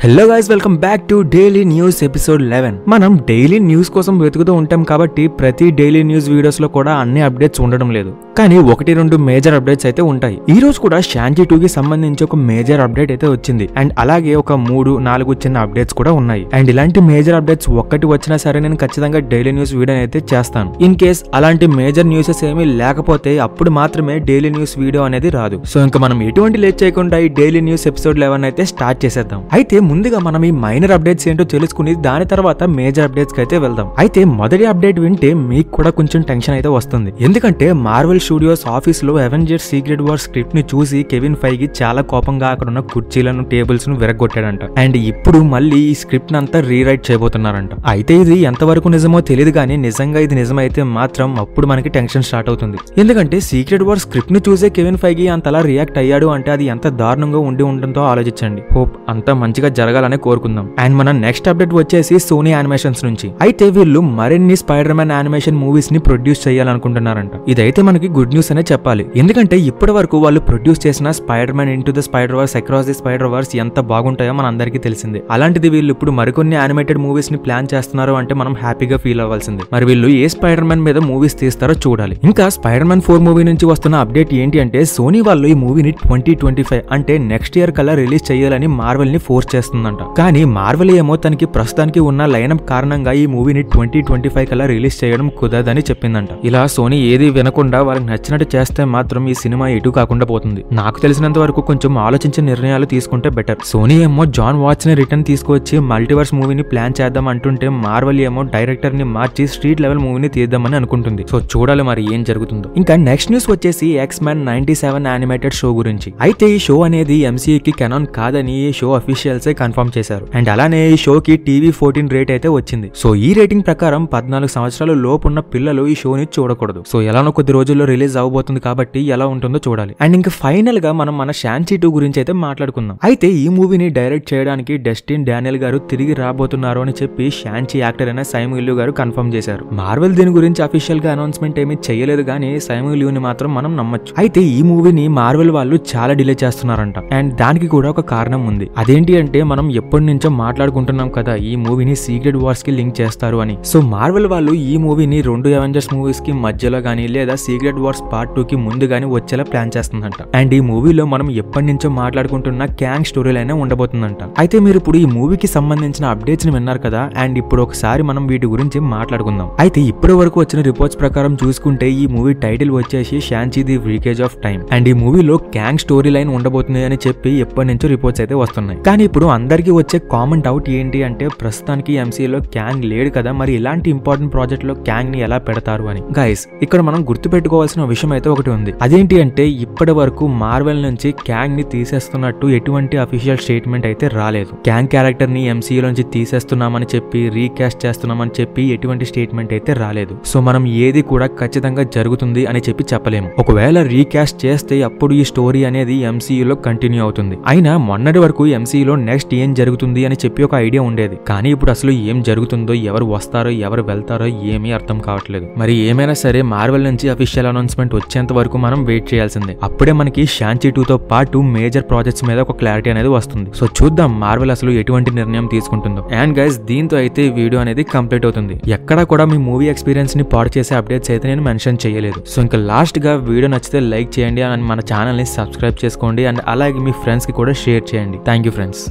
Hello guys, welcome back to daily news episode 11. మనం daily news కోసం వెతుకుతూ ఉంటాం కాబట్టి ప్రతి డైలీ న్యూస్ వీడియోస్ లో కూడా అన్ని అప్డేట్స్ ఉండడం లేదు, కానీ 1-2 మేజర్ అప్డేట్స్ అయితే ఉంటాయి. ఈ రోజు కూడా షాంచి 2 కి సంబంధించి ఒక మేజర్ అప్డేట్ అయితే వచ్చింది అండ్ అలాగే ఒక 3-4 చిన్న అప్డేట్స్ కూడా ఉన్నాయి. అండ్ ఇలాంటి మేజర్ అప్డేట్స్ ఒక్కటి వచ్చినా సరే నేను ఖచ్చితంగా డైలీ న్యూస్ వీడియో అయితే చేస్తాను. ఇన్ కేస్ అలాంటి మేజర్ న్యూసెస్ ఏమీ లేకపోతే అప్పుడు మాత్రమే డైలీ న్యూస్ వీడియో అనేది రాదు. సో ఇంకా మనం ఎటువంటి లేట్ చేయకుండా ఈ డైలీ న్యూస్ ఎపిసోడ్ 11 అయితే స్టార్ట్ చేసేద్దాం. అయితే ముందుగా మనం ఈ మైనర్ అప్డేట్స్ ఏంటో తెలుసుకుని దాని తర్వాత మేజర్ అప్డేట్స్ కి అయితే వెళ్దాం. అయితే మొదటి అప్డేట్ వింటే మీకు కూడా కొంచెం టెన్షన్ అయితే వస్తుంది, ఎందుకంటే మార్వెల్ స్టూడియోస్ ఆఫీస్ లో అవెంజర్స్ సీక్రెట్ వార్ స్క్రిప్ట్ ని చూసి కెవిన్ ఫైగి చాలా కోపంగా అక్కడ ఉన్న కుర్చీలను టేబుల్స్ ను విరగొట్టాడంట. అండ్ ఇప్పుడు మళ్ళీ ఈ స్క్రిప్ట్ అంతా రీరైట్ చేయబోతున్నారంట. అయితే ఇది ఎంతవరకు నిజమో తెలియదు, కానీ నిజంగా ఇది నిజమైతే మాత్రం అప్పుడు మనకి టెన్షన్ స్టార్ట్ అవుతుంది. ఎందుకంటే సీక్రెట్ వార్ స్క్రిప్ట్ ని చూసే కెవిన్ ఫైగి అంతలా రియాక్ట్ అయ్యాడు అంటే అది ఎంత దారుణంగా ఉండి ఉండడంతో ఆలోచించండి. హోప్ అంతా మంచిగా జరగాలని కోరుకుందాం. అండ్ మన నెక్స్ట్ అప్డేట్ వచ్చేసి సోనీ యానిమేషన్స్ నుంచి. అయితే వీళ్ళు మరిన్ని స్పైడర్ మ్యాన్ యానిమేషన్ మూవీస్ ని ప్రొడ్యూస్ చేయాలనుకుంటున్నారంట. ఇదైతే మనకి గుడ్ న్యూస్ అనే చెప్పాలి, ఎందుకంటే ఇప్పటి వరకు వాళ్ళు ప్రొడ్యూస్ చేసిన Spider Man into the Spider Verse, across the Spider Verse ఎంత బాగుంటాయో మన అందరికీ తెలిసిందే. అలాంటిది వీళ్ళు ఇప్పుడు మరికొన్ని యానిమేటెడ్ మూవీస్ ని ప్లాన్ చేస్తున్నారు అంటే మనం హ్యాపీగా ఫీల్ అవ్వాల్సిందే. మరి వీళ్ళు ఏ స్పైడర్ మ్యాన్ మీద మూవీస్ తీస్తారో చూడాలి. ఇంకా స్పైడర్ మ్యాన్ 4 మూవీ నుంచి వస్తున్న అప్డేట్ ఏంటి అంటే సోనీ వాళ్ళు ఈ మూవీని 2025 అంటే నెక్స్ట్ ఇయర్ కల్లా రిలీజ్ చేయాలని మార్వెల్ ని ఫోర్స్ చేస్తుందంట. కానీ మార్వెల్ ఏమో తనకి ప్రస్తుతానికి ఉన్న లైనప్ కారణంగా ఈ మూవీని 2025 కల్లా రిలీజ్ చేయడం కుదరదని చెప్పిందంట. ఇలా సోనీ ఏది వినకుండా వాళ్ళకి నచ్చినట్టు చేస్తే మాత్రం ఈ సినిమా ఎటు కాకుండా పోతుంది. నాకు తెలిసినంత వరకు కొంచెం ఆలోచించే నిర్ణయాలు తీసుకుంటే బెటర్. సోనీ ఏమో జాన్ వాట్స్ ని రిటర్న్ తీసుకొచ్చి మల్టీవర్స్ మూవీని ప్లాన్ చేద్దాం అంటుంటే మార్వెల్ ఏమో డైరెక్టర్ ని మార్చి స్ట్రీట్ లెవెల్ మూవీని తీద్దామని అనుకుంటుంది. సో చూడాలి మరి ఏం జరుగుతుందో. ఇంకా నెక్స్ట్ న్యూస్ వచ్చేసి X-Men 97 యానిమేటెడ్ షో గురించి. అయితే ఈ షో అనేది MCU కి కెనాన్ కాదని ఈ షో అఫీషియల్స్ కన్ఫర్మ్ చేశారు. అండ్ అలానే ఈ షోకి TV 14 రేట్ అయితే వచ్చింది. సో ఈ రేటింగ్ ప్రకారం 14 సంవత్సరాల లోపు ఉన్న పిల్లలు ఈ షోని చూడకూడదు. సో ఎలానో కొద్ది రోజుల్లో రిలీజ్ అవబోతుంది కాబట్టి ఎలా ఉంటుందో చూడాలి. అండ్ ఇంకా ఫైనల్ గా మనం మన షాంచి 2 గురించి అయితే మాట్లాడుకుందాం. అయితే ఈ మూవీని డైరెక్ట్ చేయడానికి డస్టిన్ డానియల్ గారు తిరిగి రాబోతున్నారు అని చెప్పి షాంచి యాక్టర్ అయిన సైమన్ లియు గారు కన్ఫర్మ్ చేశారు. మార్వెల్ దీని గురించి అఫీషియల్ గా అనౌన్స్మెంట్ ఏమీ చేయలేదు, కానీ సైమన్ లియుని మాత్రం మనం నమ్మొచ్చు. అయితే ఈ మూవీని మార్వెల్ వాళ్ళు చాలా డిలే చేస్తున్నారంట. అండ్ దానికి కూడా ఒక కారణం ఉంది. అదేంటి అంటే మనం ఎప్పటి నుంచో మాట్లాడుకుంటున్నాం కదా ఈ మూవీని సీక్రెట్ వార్స్ కి లింక్ చేస్తారు అని. సో మార్వెల్ వాళ్ళు ఈ మూవీని 2 అవెంజర్స్ మూవీస్ కి మధ్యలో గానీ లేదా సీక్రెట్ వార్స్ పార్ట్ 2 కి ముందు గానీ వచ్చేలా ప్లాన్ చేస్తుందంట. అండ్ ఈ మూవీలో మనం ఎప్పటి నుంచో మాట్లాడుకుంటున్న క్యాంగ్ స్టోరీ లైన్ ఉండబోతుందంట. అయితే మీరు ఇప్పుడు ఈ మూవీకి సంబంధించిన అప్డేట్స్ ని విన్నారు కదా, అండ్ ఇప్పుడు ఒకసారి మనం వీటి గురించి మాట్లాడుకుందాం. అయితే ఇప్పటి వరకు వచ్చిన రిపోర్ట్స్ ప్రకారం చూసుకుంటే ఈ మూవీ టైటిల్ వచ్చేసి Shang Chi the breakage of time. And ఈ మూవీలో క్యాంగ్ స్టోరీ లైన్ ఉండబోతుంది అని చెప్పి ఎప్పటి నుంచో రిపోర్ట్స్ అయితే వస్తున్నాయి. కానీ ఇప్పుడు అందరికీ వచ్చే కామన్ డౌట్ ఏంటి అంటే ప్రస్తుతానికి MCUలో క్యాంగ్ లేడు కదా, మరి ఇలాంటి ఇంపార్టెంట్ ప్రాజెక్ట్ లో క్యాంగ్ ని ఎలా పెడతారు అని. గైస్ ఇక్కడ మనం గుర్తు పెట్టుకోవాల్సిన విషయం అయితే ఒకటి ఉంది. అదేంటి అంటే ఇప్పటి వరకు మార్వెల్ నుంచి క్యాంగ్ ని తీసేస్తున్నట్టు ఎటువంటి అఫీషియల్ స్టేట్మెంట్ అయితే రాలేదు. క్యాంగ్ క్యారెక్టర్ ని MCU నుంచి తీసేస్తున్నామని చెప్పి రీకాస్ట్ చేస్తున్నామని చెప్పి ఎటువంటి స్టేట్మెంట్ అయితే రాలేదు. సో మనం ఏది కూడా ఖచ్చితంగా జరుగుతుంది అని చెప్పి చెప్పలేము. ఒకవేళ రీకాస్ట్ చేస్తే అప్పుడు ఈ స్టోరీ అనేది MCUలో కంటిన్యూ అవుతుంది. అయినా మొన్నటి వరకు MCUలో నెక్స్ట్ ఏం జరుగుతుంది అని చెప్పి ఒక ఐడియా ఉండేది, కానీ ఇప్పుడు అసలు ఏం జరుగుతుందో, ఎవరు వస్తారో ఎవరు వెళ్తారో ఏమీ అర్థం కావట్లేదు. మరి ఏమైనా సరే మార్వెల్ నుంచి అఫీషియల్ అనౌన్స్మెంట్ వచ్చేంత వరకు మనం వెయిట్ చేయాల్సిందే. అప్పుడే మనకి షాంచి 2తో పాటు మేజర్ ప్రాజెక్ట్స్ మీద ఒక క్లారిటీ అనేది వస్తుంది. సో చూద్దాం మార్వెల్ అసలు ఎటువంటి నిర్ణయం తీసుకుంటుందో. అండ్ గైస్ దీంతో అయితే ఈ వీడియో అనేది కంప్లీట్ అవుతుంది. ఎక్కడా కూడా మీ మూవీ ఎక్స్పీరియన్స్ ని పాడు చేసే అప్డేట్స్ అయితే నేను మెన్షన్ చేయలేదు. సో ఇంకా లాస్ట్ గా వీడియో నచ్చితే లైక్ చేయండి అండ్ మన ఛానల్ ని సబ్స్క్రైబ్ చేసుకోండి అండ్ అలాగే మీ ఫ్రెండ్స్ కి కూడా షేర్ చేయండి. Thank you friends.